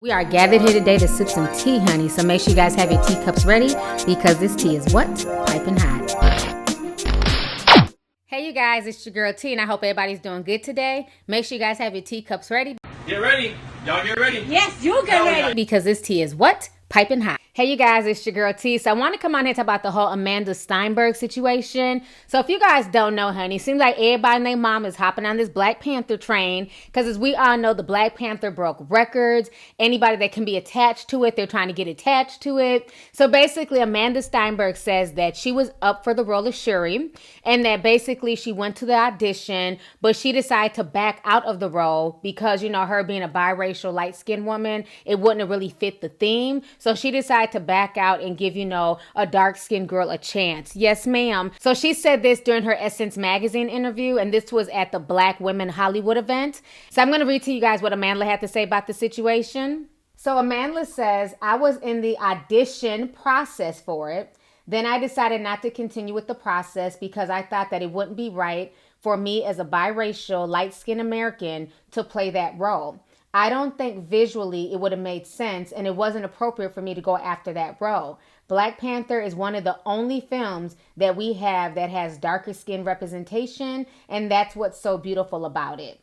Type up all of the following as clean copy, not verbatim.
We are gathered here today to sip some tea, honey, so make sure you guys have your teacups ready because this tea is what? Piping hot. Hey, you guys, it's your girl T, and I hope everybody's doing good today. Make sure you guys have your teacups ready. Get ready. Y'all get ready. Yes, you get ready. Because this tea is what? Piping hot. Hey, you guys, it's your girl T. So I want to come on here and talk about the whole Amandla Stenberg situation. So if you guys don't know, honey, seems like everybody and their mom is hopping on this Black Panther train because as we all know, the Black Panther broke records. Anybody that can be attached to it, they're trying to get attached to it. So basically, Amandla Stenberg says that she was up for the role of Shuri and that basically she went to the audition, but she decided to back out of the role because, you know, her being a biracial, light-skinned woman, it wouldn't have really fit the theme. So she decided to back out and give, you know, a dark-skinned girl a chance. Yes, ma'am. So she said this during her Essence magazine interview, and this was at the Black Women Hollywood event. So I'm going to read to you guys what Amandla had to say about the situation. So Amandla says, I was in the audition process for it. Then I decided not to continue with the process because I thought that it wouldn't be right for me as a biracial, light-skinned American to play that role. I don't think visually it would have made sense and it wasn't appropriate for me to go after that role. Black Panther is one of the only films that we have that has darker skin representation, and that's what's so beautiful about it.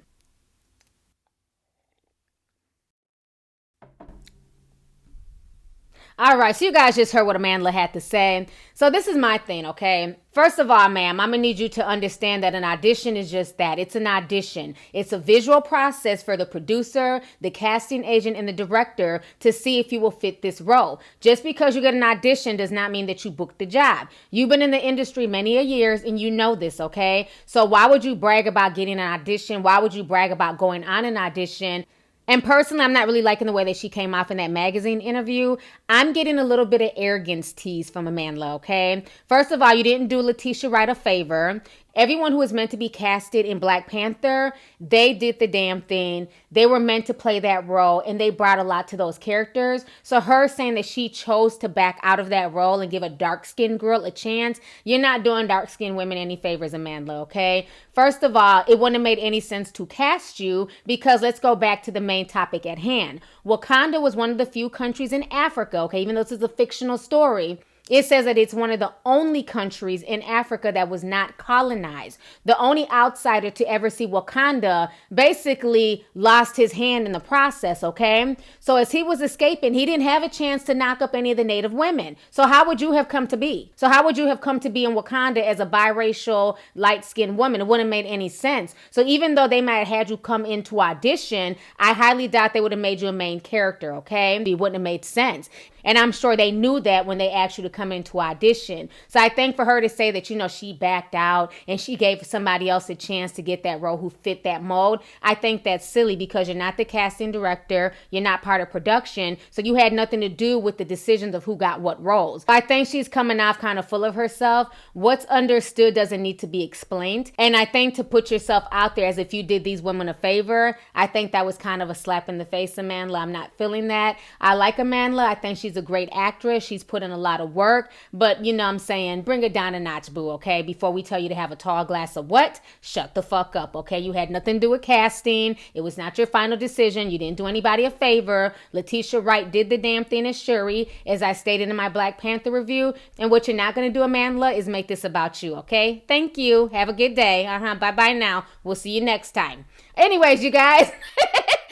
All right, so you guys just heard what Amandla had to say. So this is my thing, okay? First of all, ma'am, I'm going to need you to understand that an audition is just that. It's an audition. It's a visual process for the producer, the casting agent, and the director to see if you will fit this role. Just because you get an audition does not mean that you booked the job. You've been in the industry many a years and you know this, okay? So why would you brag about getting an audition? Why would you brag about going on an audition? And personally, I'm not really liking the way that she came off in that magazine interview. I'm getting a little bit of arrogance tease from Amandla, okay? First of all, you didn't do Letitia Wright a favor. Everyone who was meant to be casted in Black Panther, they did the damn thing. They were meant to play that role, and they brought a lot to those characters. So her saying that she chose to back out of that role and give a dark-skinned girl a chance, you're not doing dark-skinned women any favors, Amandla, okay? First of all, it wouldn't have made any sense to cast you because let's go back to the main topic at hand. Wakanda was one of the few countries in Africa, okay, even though this is a fictional story. It says that it's one of the only countries in Africa that was not colonized. The only outsider to ever see Wakanda basically lost his hand in the process, okay? So as he was escaping, he didn't have a chance to knock up any of the native women. So how would you have come to be? So how would you have come to be in Wakanda as a biracial, light-skinned woman? It wouldn't have made any sense. So even though they might have had you come into audition, I highly doubt they would have made you a main character, okay? It wouldn't have made sense. And I'm sure they knew that when they asked you to come into audition. So I think for her to say that, you know, she backed out and she gave somebody else a chance to get that role who fit that mold, I think that's silly because you're not the casting director. You're not part of production. So you had nothing to do with the decisions of who got what roles. I think she's coming off kind of full of herself. What's understood doesn't need to be explained. And I think to put yourself out there as if you did these women a favor, I think that was kind of a slap in the face, Amandla. I'm not feeling that. I like Amandla. I think she's a great actress. She's put in a lot of work, but you know what I'm saying, bring it down a notch, boo, okay? Before we tell you to have a tall glass of what? Shut the fuck up, okay? You had nothing to do with casting. It was not your final decision. You didn't do anybody a favor. Letitia Wright did the damn thing as Shuri, as I stated in my Black Panther review, and what you're not going to do, Amandla, is make this about you, okay? Thank you. Have a good day. Bye-bye now. We'll see you next time. Anyways, you guys.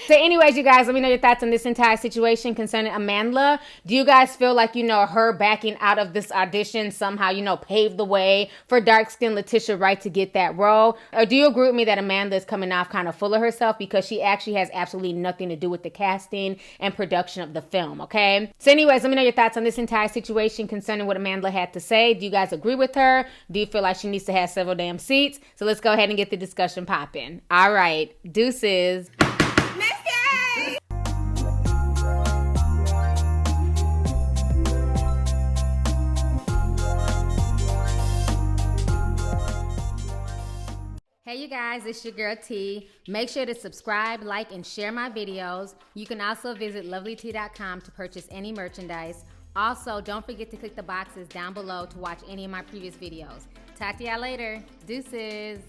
So anyways, you guys, let me know your thoughts on this entire situation concerning Amandla. Do you guys feel like, you know, her backing out of this audition somehow, you know, paved the way for dark-skinned Letitia Wright to get that role? Or do you agree with me that Amandla is coming off kind of full of herself because she actually has absolutely nothing to do with the casting and production of the film, okay? So anyways, let me know your thoughts on this entire situation concerning what Amandla had to say. Do you guys agree with her? Do you feel like she needs to have several damn seats? So let's go ahead and get the discussion popping. All right, deuces. Hey you guys, it's your girl T. Make sure to subscribe, like, and share my videos. You can also visit Lovelyti.com to purchase any merchandise. Also, don't forget to click the boxes down below to watch any of my previous videos. Talk to y'all later. Deuces.